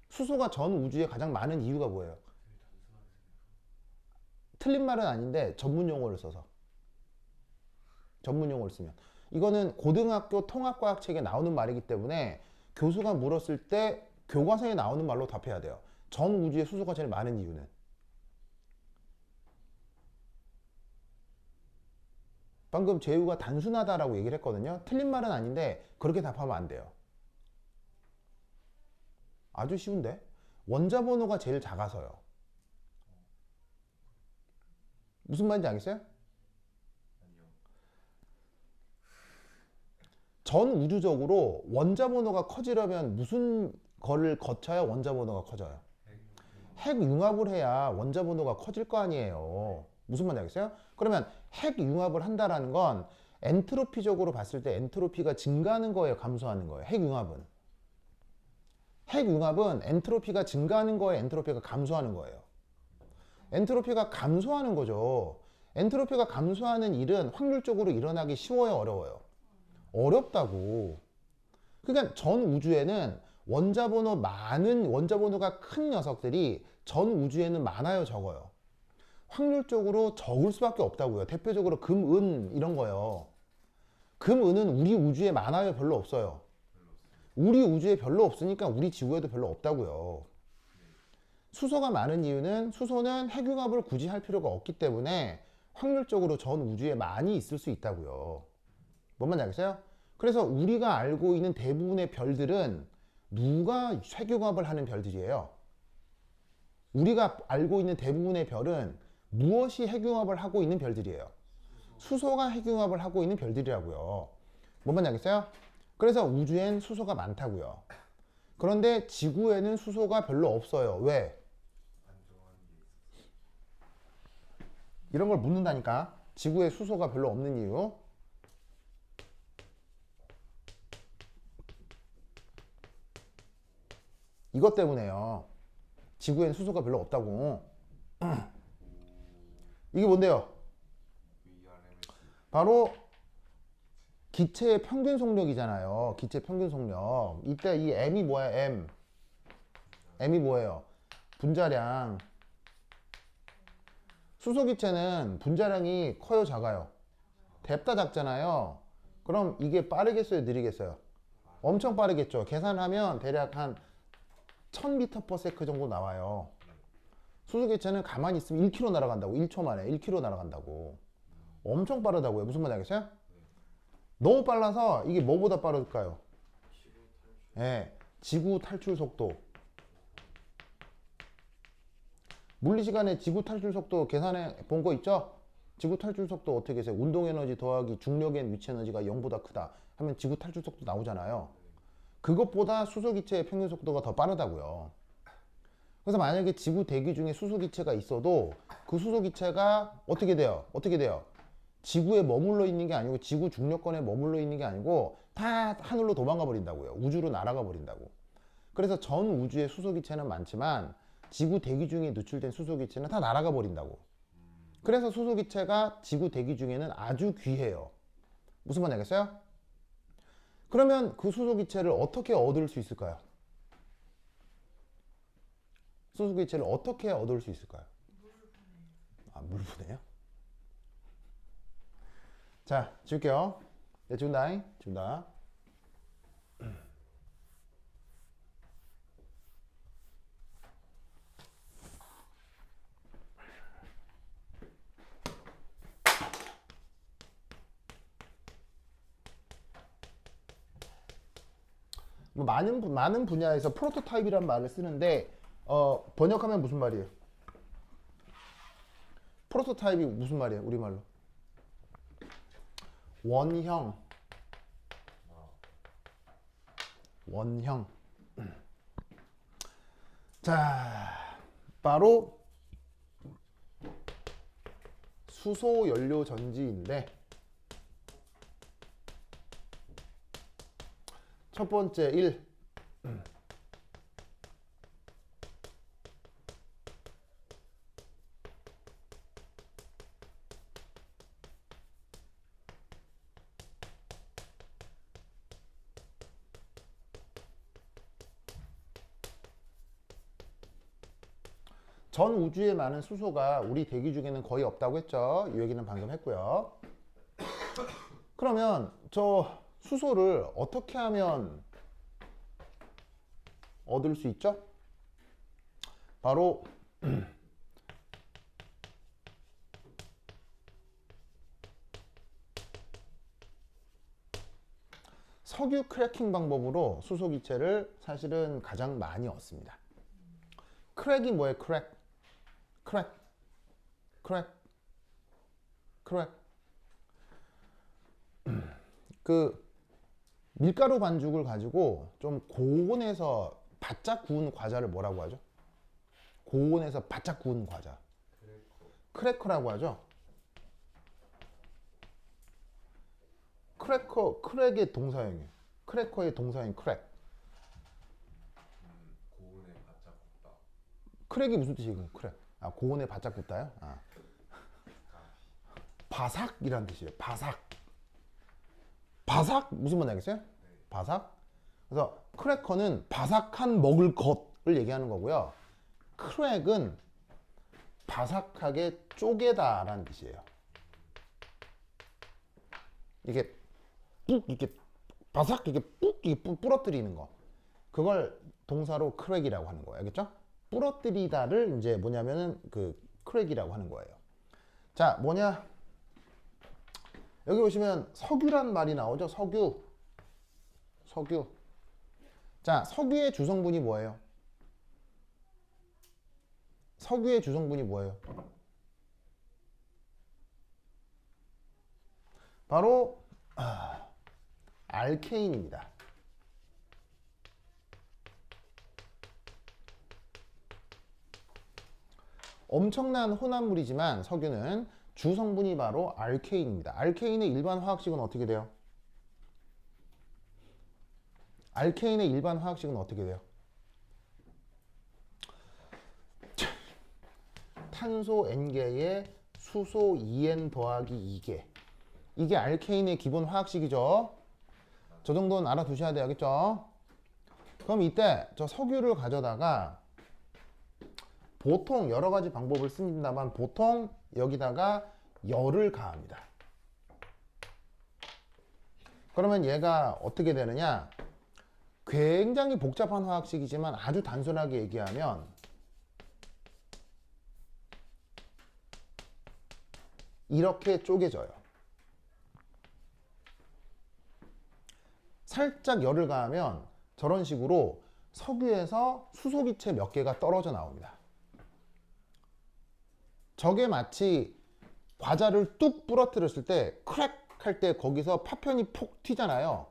수소가 전 우주에 가장 많은 이유가 뭐예요? 틀린 말은 아닌데 전문 용어를 써서. 전문 용어를 쓰면. 이거는 고등학교 통합과학 책에 나오는 말이기 때문에 교수가 물었을 때 교과서에 나오는 말로 답해야 돼요. 전 우주에 수소가 제일 많은 이유는? 방금 재우가 단순하다라고 얘기를 했거든요. 틀린 말은 아닌데 그렇게 답하면 안 돼요. 아주 쉬운데? 원자 번호가 제일 작아서요. 무슨 말인지 알겠어요?
아니요.
전 우주적으로 원자 번호가 커지려면 무슨 거를 거쳐야 원자 번호가 커져요? 핵 융합을 해야 원자 번호가 커질 거 아니에요. 무슨 말인지 알겠어요? 그러면 핵 융합을 한다라는 건 엔트로피적으로 봤을 때 엔트로피가 증가하는 거예요, 감소하는 거예요? 핵 융합은. 핵 융합은 엔트로피가 증가하는 거예요, 엔트로피가 감소하는 거예요? 엔트로피가 감소하는 거죠. 엔트로피가 감소하는 일은 확률적으로 일어나기 쉬워요, 어려워요? 어렵다고. 그러니까 전 우주에는 원자 번호 많은, 원자 번호가 큰 녀석들이 전 우주에는 많아요, 적어요? 확률적으로 적을 수밖에 없다고요. 대표적으로 금, 은 이런 거요. 금, 은은 우리 우주에 많아요, 별로 없어요? 우리 우주에 별로 없으니까 우리 지구에도 별로 없다고요. 수소가 많은 이유는 수소는 핵융합을 굳이 할 필요가 없기 때문에 확률적으로 전 우주에 많이 있을 수 있다고요. 뭔 말인지 알겠어요? 그래서 우리가 알고 있는 대부분의 별들은 누가 핵융합을 하는 별들이에요? 우리가 알고 있는 대부분의 별은 무엇이 핵융합을 하고 있는 별들이에요? 수소가 핵융합을 하고 있는 별들이라고요. 뭔 말인지 알겠어요? 그래서 우주엔 수소가 많다고요. 그런데 지구에는 수소가 별로 없어요. 왜?
안 좋아하는 게 있어.
이런 걸 묻는다니까. 지구에 수소가 별로 없는 이유. 이것 때문에요. 지구엔 수소가 별로 없다고. 이게 뭔데요?
VRMS.
바로 기체의 평균 속력이잖아요. 기체 평균 속력. 이때 이 M이 뭐야? M. M이 뭐예요? 분자량. 수소 기체는 분자량이 커요, 작아요? 뎁다 작잖아요. 그럼 이게 빠르겠어요, 느리겠어요? 엄청 빠르겠죠. 계산하면 대략 한 1000m/s 정도 나와요. 수소 기체는 가만히 있으면 1km 날아간다고. 1초 만에 1km 날아간다고. 엄청 빠르다고요. 무슨 말인지 알겠어요? 너무 빨라서 이게 뭐보다 빠를까요? 예, 지구 탈출 속도. 물리시간에 지구 탈출 속도 계산해 본 거 있죠? 지구 탈출 속도 어떻게 해서 운동 에너지 더하기 중력의 위치 에너지가 0보다 크다 하면 지구 탈출 속도 나오잖아요. 그것보다 수소 기체의 평균 속도가 더 빠르다고요. 그래서 만약에 지구 대기 중에 수소 기체가 있어도 그 수소 기체가 어떻게 돼요? 어떻게 돼요? 지구에 머물러 있는 게 아니고 지구 중력권에 머물러 있는 게 아니고 다 하늘로 도망가 버린다고요. 우주로 날아가 버린다고. 그래서 전 우주에 수소 기체는 많지만 지구 대기 중에 누출된 수소 기체는 다 날아가 버린다고. 그래서 수소 기체가 지구 대기 중에는 아주 귀해요. 무슨 말인지 알겠어요? 그러면 그 수소 기체를 어떻게 얻을 수 있을까요? 수소 기체를 어떻게 얻을 수 있을까요? 아, 물 분해요? 자, 지울게요. 네, 지운다. 지운다. 뭐 많은 분야에서 프로토타입이란 말을 쓰는데 번역하면 무슨 말이에요? 프로토타입이 무슨 말이에요? 우리말로. 원형. 원형. 자, 바로 수소 연료 전지인데 첫 번째 1. 전 우주에 많은 수소가 우리 대기 중에는 거의 없다고 했죠. 이 얘기는 방금 했고요. 그러면 저 수소를 어떻게 하면 얻을 수 있죠? 바로 석유 크래킹 방법으로 수소 기체를 사실은 가장 많이 얻습니다. 크랙이 뭐예요? 크랙. 크랙. 크랙. 크랙. 그 밀가루 반죽을 가지고 좀 고온에서 바짝 구운 과자를 뭐라고 하죠? 고온에서 바짝 구운 과자. 크래커라고 하죠. 크래커, 크랙의 동사형이에요. 크래커의 동사인 크랙.
고온에 바짝 굽다.
크랙이 무슨 뜻이에요? 크랙. 아, 고온에 바짝 굽다요? 아. 바삭이란 뜻이에요. 바삭. 바삭 무슨 말 알겠어요? 바삭. 그래서 크래커는 바삭한 먹을 것을 얘기하는 거고요. 크랙은 바삭하게 쪼개다라는 뜻이에요. 이게 뚝 이렇게 바삭 이렇게 뚝 이렇게 부러뜨리는 거. 그걸 동사로 크랙이라고 하는 거예요. 알겠죠? 부러뜨리다를 이제 뭐냐면은 그 크랙이라고 하는 거예요. 자, 뭐냐? 여기 보시면 석유란 말이 나오죠. 석유. 석유. 자, 석유의 주성분이 뭐예요? 석유의 주성분이 뭐예요? 바로 알케인입니다. 엄청난 혼합물이지만 석유는 주성분이 바로 알케인입니다. 알케인의 일반 화학식은 어떻게 돼요? 알케인의 일반 화학식은 어떻게 돼요? 탄소 N개에 수소 2N 더하기 2개. 이게 알케인의 기본 화학식이죠. 저 정도는 알아두셔야 돼야겠죠. 그럼 이때 저 석유를 가져다가 보통 여러 가지 방법을 씁니다만 보통 여기다가 열을 가합니다. 그러면 얘가 어떻게 되느냐? 굉장히 복잡한 화학식이지만 아주 단순하게 얘기하면 이렇게 쪼개져요. 살짝 열을 가하면 저런 식으로 석유에서 수소기체 몇 개가 떨어져 나옵니다. 저게 마치 과자를 뚝 부러뜨렸을 때 크랙 할 때 거기서 파편이 폭 튀잖아요.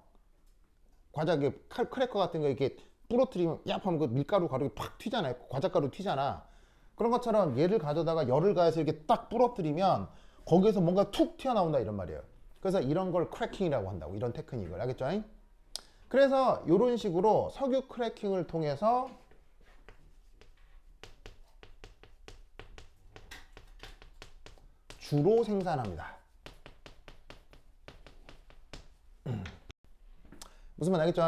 과자 크래커 같은 거 이렇게 부러뜨리면 야 하면 그 밀가루 가루가 팍 튀잖아요. 과자가루 튀잖아. 그런 것처럼 얘를 가져다가 열을 가해서 이렇게 딱 부러뜨리면 거기에서 뭔가 툭 튀어나온다 이런 말이에요. 그래서 이런 걸 크래킹이라고 한다고. 이런 테크닉을. 알겠죠? 그래서 이런 식으로 석유 크래킹을 통해서 주로 생산합니다. 무슨 말 알겠죠?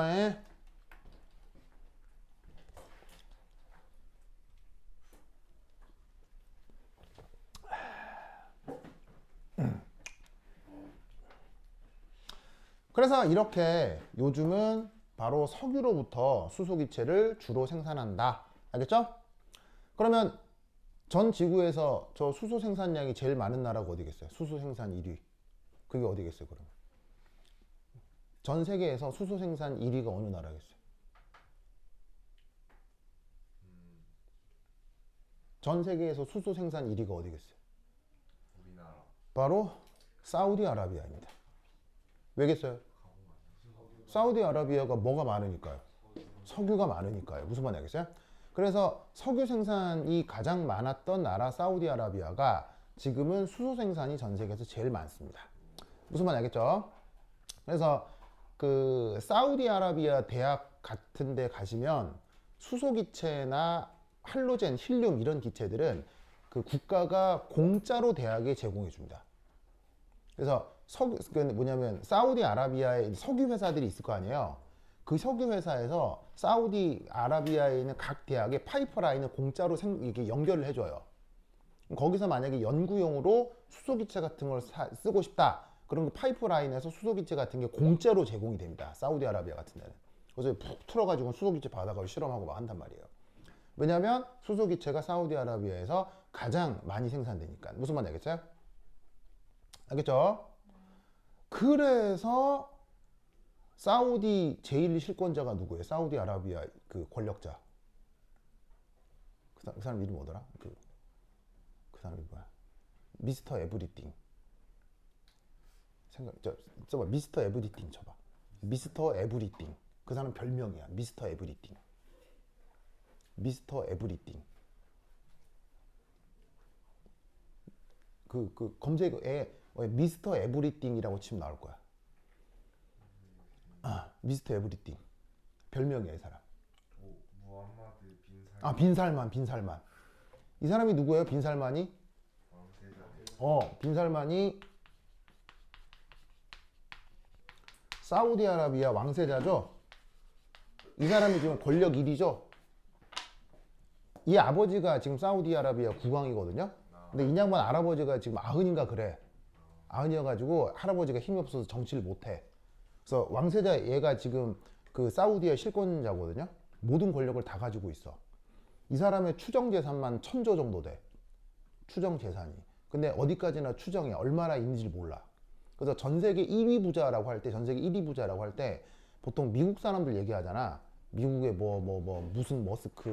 그래서 이렇게 요즘은 바로 석유로부터 수소기체를 주로 생산한다. 알겠죠? 그러면 전 지구에서 저 수소 생산량이 제일 많은 나라가 어디겠어요? 수소 생산 1위. 그게 어디겠어요, 그러면? 전 세계에서 수소 생산 1위가 어느 나라겠어요? 전 세계에서 수소 생산 1위가 어디겠어요?
우리나라.
바로 사우디아라비아입니다. 왜겠어요? 사우디아라비아가 뭐가 많으니까요? 석유가 많으니까요. 무슨 말인지 알겠어요? 그래서 석유 생산이 가장 많았던 나라 사우디아라비아가 지금은 수소 생산이 전 세계에서 제일 많습니다. 무슨 말인지 알겠죠? 그래서 그 사우디아라비아 대학 같은 데 가시면 수소기체나 할로젠, 힐륨 이런 기체들은 그 국가가 공짜로 대학에 제공해 줍니다. 그래서 그 뭐냐면 사우디아라비아에 석유 회사들이 있을 거 아니에요. 그 석유 회사에서 사우디아라비아에 있는 각 대학에 파이프라인을 공짜로 이렇게 연결을 해줘요. 거기서 만약에 연구용으로 수소기체 같은 걸 쓰고 싶다. 그럼 그 파이프라인에서 수소기체 같은 게 공짜로 제공이 됩니다. 사우디아라비아 같은 데는. 그래서 푹 틀어가지고 수소기체 받아가지고 실험하고 막 한단 말이에요. 왜냐하면 수소기체가 사우디아라비아에서 가장 많이 생산되니까. 무슨 말인지 알겠어요? 알겠죠? 그래서 사우디 제1 실권자가 누구예요? 사우디아라비아 그 권력자. 그 사람 이름 뭐더라? 그 사람 이름 뭐야? 미스터 에브리띵. 써봐. 미스터 에브리띵 쳐봐. 미스터 에브리띵. 그 사람 별명이야. 미스터 에브리띵. 미스터 에브리띵. 그 검색에 미스터 에브리띵이라고 치면 나올 거야. 아, 미스터 에브리띵. 별명이야, 이 사람.
무함마드 빈 살만.
아, 빈살만. 이 사람이 누구예요? 빈살만이? 빈살만이 사우디아라비아 왕세자죠. 이 사람이 지금 권력 1위죠. 이 아버지가 지금 사우디아라비아 국왕이거든요. 근데 이 양반 할아버지가 지금 90인가 그래. 90이어가지고 할아버지가 힘이 없어서 정치를 못해. 그래서 왕세자 얘가 지금 그 사우디의 실권자거든요. 모든 권력을 다 가지고 있어. 이 사람의 추정 재산만 1000조 정도 돼. 추정 재산이. 근데 어디까지나 추정이 얼마나 있는지 몰라. 그래서 전 세계 1위 부자라고 할 때, 전 세계 1위 부자라고 할 때 보통 미국 사람들 얘기하잖아. 미국의 무슨 머스크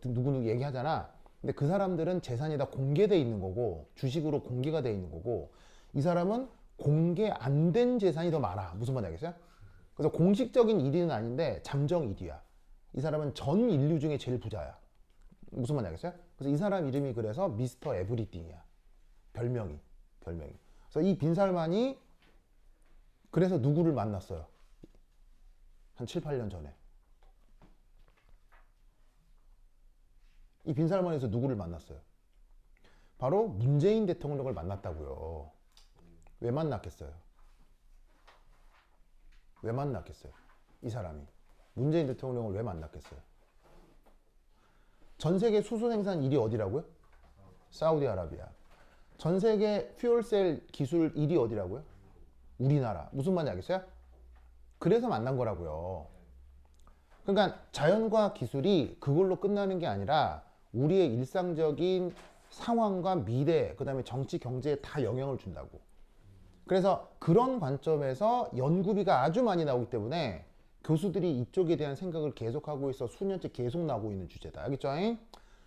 누구누구 얘기하잖아. 근데 그 사람들은 재산이 다 공개돼 있는 거고 주식으로 공개가 돼 있는 거고 이 사람은 공개 안 된 재산이 더 많아. 무슨 말인지 알겠어요? 그래서 공식적인 1위는 아닌데 잠정 1위야. 이 사람은 전 인류 중에 제일 부자야. 무슨 말인지 알겠어요? 그래서 이 사람 이름이 그래서 미스터 에브리띵이야. 별명이. 그래서 이 빈살만이 그래서 누구를 만났어요? 한 7, 8년 전에. 이 빈살만에서 누구를 만났어요? 바로 문재인 대통령을 만났다고요. 왜 만났겠어요? 이 사람이. 문재인 대통령을 왜 만났겠어요? 전 세계 수소 생산 1위 어디라고요? 사우디아라비아. 전 세계 퓨얼셀 기술 1위 어디라고요? 우리나라. 무슨 말인지 알겠어요? 그래서 만난 거라고요. 그러니까 자연과학 기술이 그걸로 끝나는 게 아니라 우리의 일상적인 상황과 미래, 그 다음에 정치, 경제에 다 영향을 준다고. 그래서 그런 관점에서 연구비가 아주 많이 나오기 때문에 교수들이 이쪽에 대한 생각을 계속하고 있어 수년째 계속 나오고 있는 주제다. 알겠죠?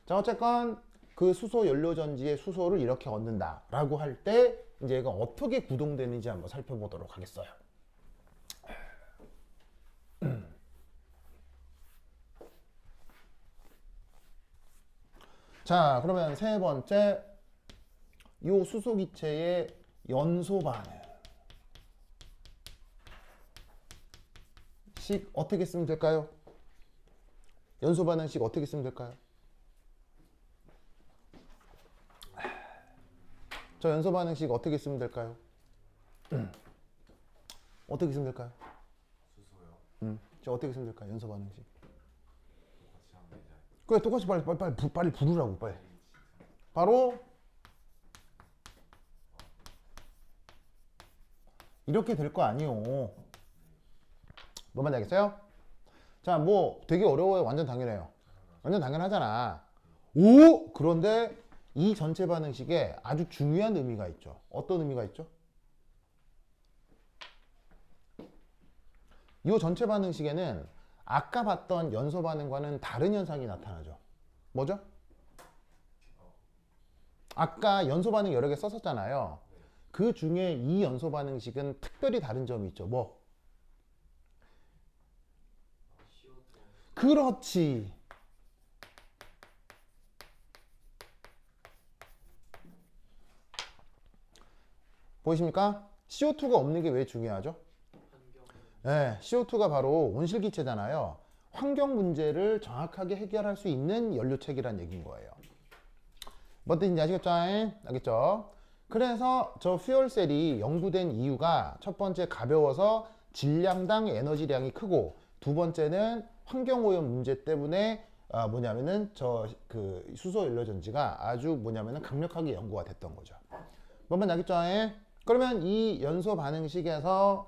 자, 어쨌건 그 수소 연료전지의 수소를 이렇게 얻는다 라고 할 때 이제 얘가 어떻게 구동되는지 한번 살펴보도록 하겠어요. 자, 그러면 세 번째, 요 수소기체의 연소 반응식 어떻게 쓰면 될까요? 연소 반응식 어떻게 쓰면 될까요? 저 연소 반응식 어떻게 쓰면 될까요? 어떻게 쓰면 될까요?
수소요.
저 어떻게 쓰면 될까요? 연소 반응식.
같이 하면 되지 않을까?
그래, 똑같이 빨리 부르라고, 빨리. 바로 이렇게 될 거 아니요. 뭐만 알겠어요? 자, 뭐 되게 어려워요. 완전 당연해요. 완전 당연하잖아. 오! 그런데 이 전체 반응식에 아주 중요한 의미가 있죠. 어떤 의미가 있죠? 이 전체 반응식에는 아까 봤던 연소 반응과는 다른 현상이 나타나죠. 뭐죠? 아까 연소 반응 여러 개 썼었잖아요. 그 중에 이 연소 반응식은 특별히 다른 점이 있죠. 뭐? 그렇지. 보이십니까? CO2가 없는 게 왜 중요하죠? 예, CO2가 바로 온실기체잖아요. 환경 문제를 정확하게 해결할 수 있는 연료책이란 얘기인 거예요. 뭔 뜻인지 아시겠죠? 알겠죠? 그래서 저 퓨얼셀이 연구된 이유가 첫 번째 가벼워서 질량당 에너지량이 크고 두 번째는 환경오염 문제 때문에 뭐냐면은 저 그 수소 연료전지가 아주 뭐냐면은 강력하게 연구가 됐던 거죠. 뭔 말인지 알겠죠? 그러면 이 연소 반응식에서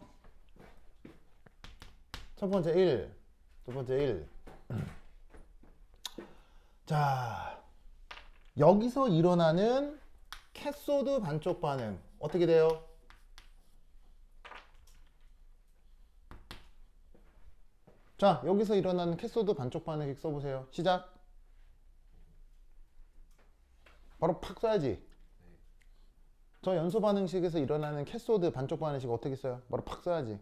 첫 번째 1, 두 번째 1. 자, 여기서 일어나는 캐소드 반쪽 반응 어떻게 돼요? 자, 여기서 일어나는 캐소드 반쪽 반응식 써보세요. 시작. 바로 팍 쏴야지. 저 연소 반응식에서 일어나는 캐소드 반쪽 반응식 어떻게 써요? 바로 팍 쏴야지.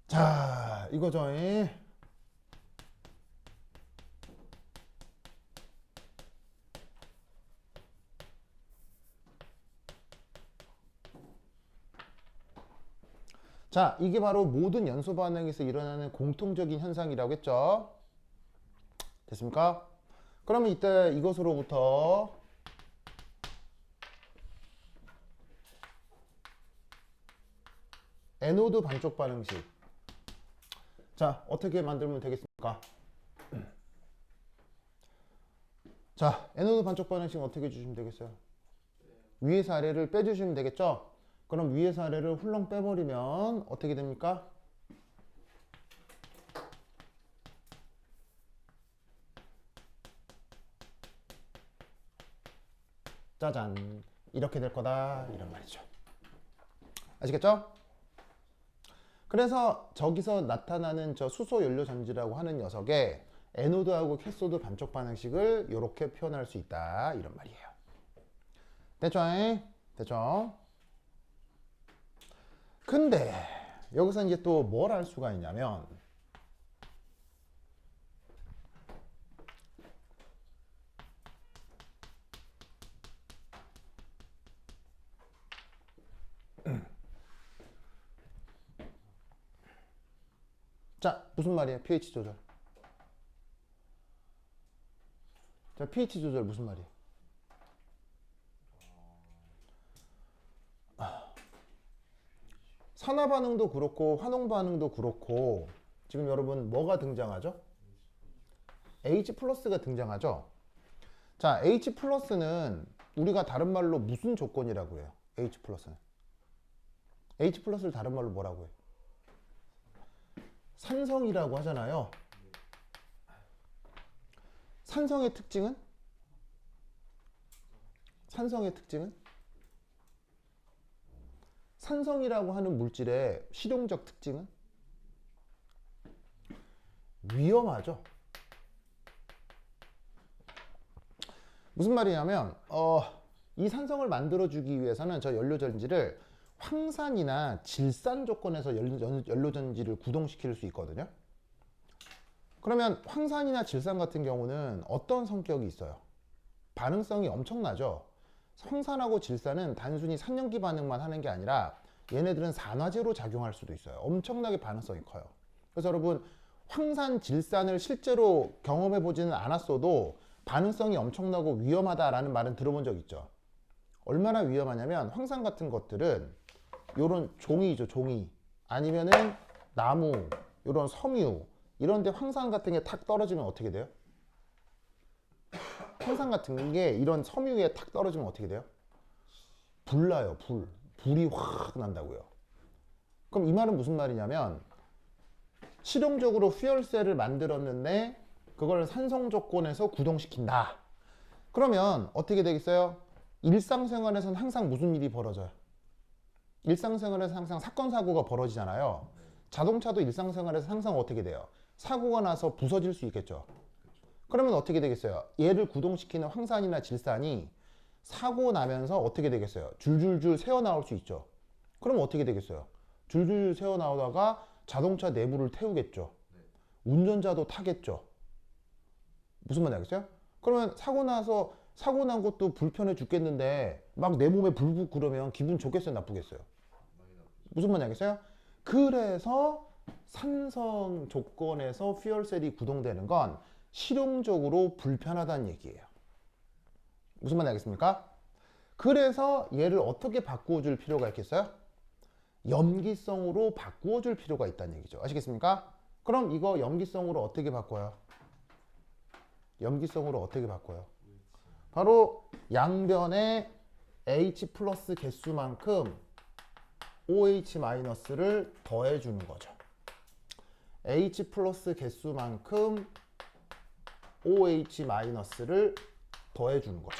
자, 이거죠. 자, 이게 바로 모든 연소 반응에서 일어나는 공통적인 현상이라고 했죠. 됐습니까? 그러면 이때 이것으로부터 에노드 반쪽 반응식. 자, 어떻게 만들면 되겠습니까? 자, 에노드 반쪽 반응식 어떻게 주시면 되겠어요? 위에서 아래를 빼주시면 되겠죠? 그럼 위에서 아래를 훌렁 빼버리면 어떻게 됩니까? 짜잔, 이렇게 될 거다 이런 말이죠. 아시겠죠? 그래서 저기서 나타나는 저 수소 연료 전지라고 하는 녀석의 에노드하고 캐소드 반쪽 반응식을 이렇게 표현할 수 있다 이런 말이에요. 됐죠? 됐죠? 근데 여기서 이제 또 뭘 알 수가 있냐면 자, 무슨 말이에요? pH 조절. 자, pH 조절 무슨 말이에요? 산화 반응도 그렇고 환원 반응도 그렇고 지금 여러분 뭐가 등장하죠? H 플러스가 등장하죠. 자, H 플러스는 우리가 다른 말로 무슨 조건이라고 해요? H 플러스는 H 플러스를 다른 말로 뭐라고 해요? 산성이라고 하잖아요. 산성의 특징은? 산성의 특징은? 산성이라고 하는 물질의 실용적 특징은? 위험하죠. 무슨 말이냐면 이 산성을 만들어주기 위해서는 저 연료전지를 황산이나 질산 조건에서 연료전지를 구동시킬 수 있거든요. 그러면 황산이나 질산 같은 경우는 어떤 성격이 있어요? 반응성이 엄청나죠. 황산하고 질산은 단순히 산염기 반응만 하는 게 아니라 얘네들은 산화제로 작용할 수도 있어요. 엄청나게 반응성이 커요. 그래서 여러분 황산, 질산을 실제로 경험해 보지는 않았어도 반응성이 엄청나고 위험하다라는 말은 들어본 적 있죠. 얼마나 위험하냐면 황산 같은 것들은 요런 종이죠, 종이. 아니면은 나무, 요런 섬유 이런 데 황산 같은 게 탁 떨어지면 어떻게 돼요? 황산 같은 게 이런 섬유 위에 탁 떨어지면 어떻게 돼요? 불나요, 불. 불이 확 난다고요. 그럼 이 말은 무슨 말이냐면 실용적으로 퓨얼셀을 만들었는데 그걸 산성 조건에서 구동시킨다. 그러면 어떻게 되겠어요? 일상생활에서는 항상 무슨 일이 벌어져요? 일상생활에서 항상 사건 사고가 벌어지잖아요. 자동차도 일상생활에서 항상 어떻게 돼요? 사고가 나서 부서질 수 있겠죠. 그러면 어떻게 되겠어요? 얘를 구동시키는 황산이나 질산이 사고 나면서 어떻게 되겠어요? 줄줄줄 새어나올 수 있죠. 그럼 어떻게 되겠어요? 줄줄 새어나오다가 자동차 내부를 태우겠죠. 운전자도 타겠죠. 무슨 말인지 알겠어요? 그러면 사고 난 것도 불편해 죽겠는데 막 내 몸에 불 붙고 그러면 기분 좋겠어요, 나쁘겠어요?
많이 나쁘죠.
무슨 말인지 알겠어요? 그래서 산성 조건에서 퓨얼셀이 구동되는 건 실용적으로 불편하다는 얘기예요. 무슨 말인지 알겠습니까? 그래서 얘를 어떻게 바꾸어 줄 필요가 있겠어요? 염기성으로 바꾸어 줄 필요가 있다는 얘기죠. 아시겠습니까? 그럼 이거 염기성으로 어떻게 바꿔요? 염기성으로 어떻게 바꿔요? 바로 양변에 H 플러스 개수만큼 OH 마이너스를 더해 주는 거죠. H 플러스 개수만큼 OH 마이너스를 더해 주는 거죠.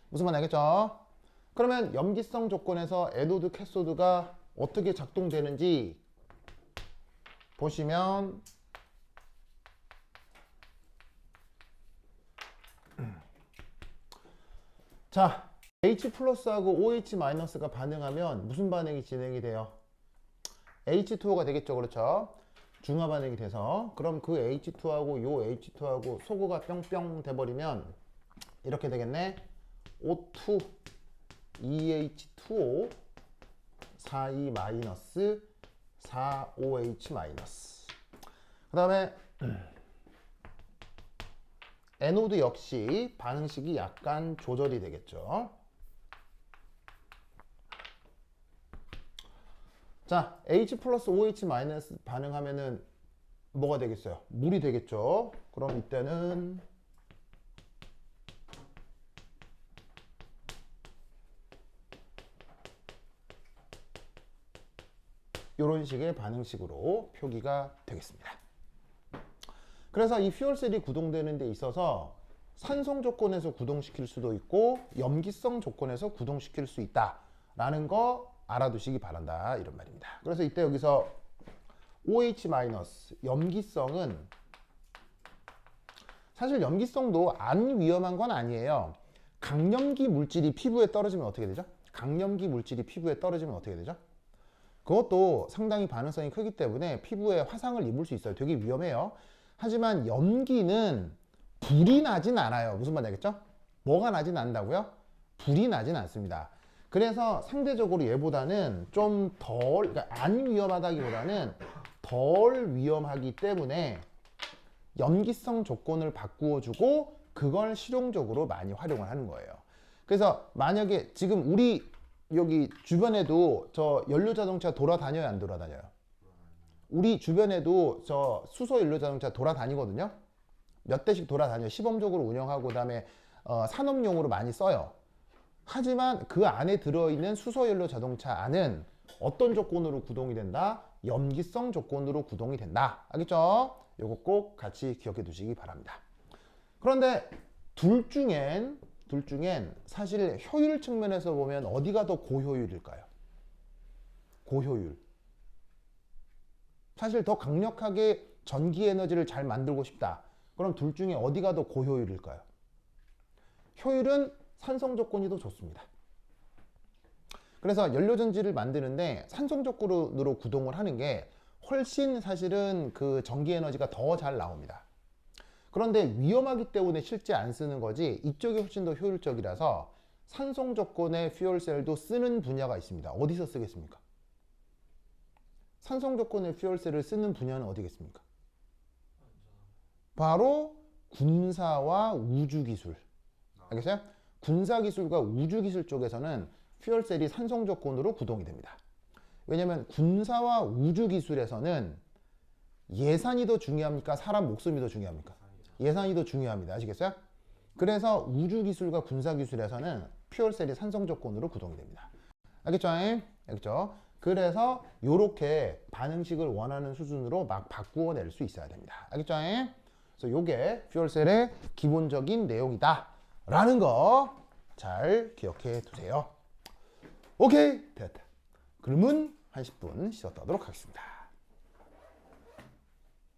무슨 말인지 알겠죠? 그러면 염기성 조건에서 에노드, 캐소드가 어떻게 작동되는지 보시면 자, H 플러스하고 OH 마이너스가 반응하면 무슨 반응이 진행이 돼요? H2O가 되겠죠, 그렇죠? 중화 반응이 돼서 그럼 그 H2하고 요 H2하고 소구가 뿅뿅 돼버리면 이렇게 되겠네. O2 2H2O 4E 마이너스 4OH 마이너스. 그 다음에 에노드 역시 반응식이 약간 조절이 되겠죠. 자, H 플러스 OH 마이너스 반응하면은 뭐가 되겠어요? 물이 되겠죠. 그럼 이때는 이런 식의 반응식으로 표기가 되겠습니다. 그래서 이 퓨얼셀이 구동되는 데 있어서 산성 조건에서 구동시킬 수도 있고 염기성 조건에서 구동시킬 수 있다라는 거 알아두시기 바란다, 이런 말입니다. 그래서 이때 여기서 OH- 염기성은 사실 염기성도 안 위험한 건 아니에요. 강염기 물질이 피부에 떨어지면 어떻게 되죠? 강염기 물질이 피부에 떨어지면 어떻게 되죠? 그것도 상당히 반응성이 크기 때문에 피부에 화상을 입을 수 있어요. 되게 위험해요. 하지만 염기는 불이 나진 않아요. 무슨 말인지 알겠죠? 뭐가 나진 않는다고요? 불이 나진 않습니다. 그래서 상대적으로 얘보다는 좀 덜, 그러니까 안 위험하다기보다는 덜 위험하기 때문에 염기성 조건을 바꾸어주고 그걸 실용적으로 많이 활용을 하는 거예요. 그래서 만약에 지금 우리 여기 주변에도 저 연료자동차 돌아다녀요, 안 돌아다녀요? 우리 주변에도 저 수소 연료자동차 돌아다니거든요. 몇 대씩 돌아다녀요. 시범적으로 운영하고 그다음에 산업용으로 많이 써요. 하지만 그 안에 들어있는 수소 연료 자동차 안은 어떤 조건으로 구동이 된다? 염기성 조건으로 구동이 된다. 알겠죠? 요거 꼭 같이 기억해 두시기 바랍니다. 그런데 둘 중엔 사실 효율 측면에서 보면 어디가 더 고효율일까요? 고효율. 사실 더 강력하게 전기 에너지를 잘 만들고 싶다. 그럼 둘 중에 어디가 더 고효율일까요? 효율은 산성 조건이 더 좋습니다. 그래서 연료전지를 만드는데 산성 조건으로 구동을 하는 게 훨씬 사실은 그 전기 에너지가 더 잘 나옵니다. 그런데 위험하기 때문에 실제 안 쓰는 거지 이쪽이 훨씬 더 효율적이라서 산성 조건의 퓨얼셀도 쓰는 분야가 있습니다. 어디서 쓰겠습니까? 산성 조건의 퓨얼셀을 쓰는 분야는 어디겠습니까? 바로 군사와 우주기술. 알겠어요? 군사기술과 우주기술 쪽에서는 퓨얼셀이 산성 조건으로 구동이 됩니다. 왜냐하면 군사와 우주기술에서는 예산이 더 중요합니까? 사람 목숨이 더 중요합니까? 예산이 더 중요합니다. 아시겠어요? 그래서 우주기술과 군사기술에서는 퓨얼셀이 산성 조건으로 구동이 됩니다. 알겠죠? 알겠죠? 그래서 이렇게 반응식을 원하는 수준으로 막 바꾸어 낼 수 있어야 됩니다. 알겠죠? 그래서 요게 퓨얼셀의 기본적인 내용이다 라는 거 잘 기억해 두세요. 오케이, 됐다. 그러면 한 10분 쉬었다 하도록 하겠습니다.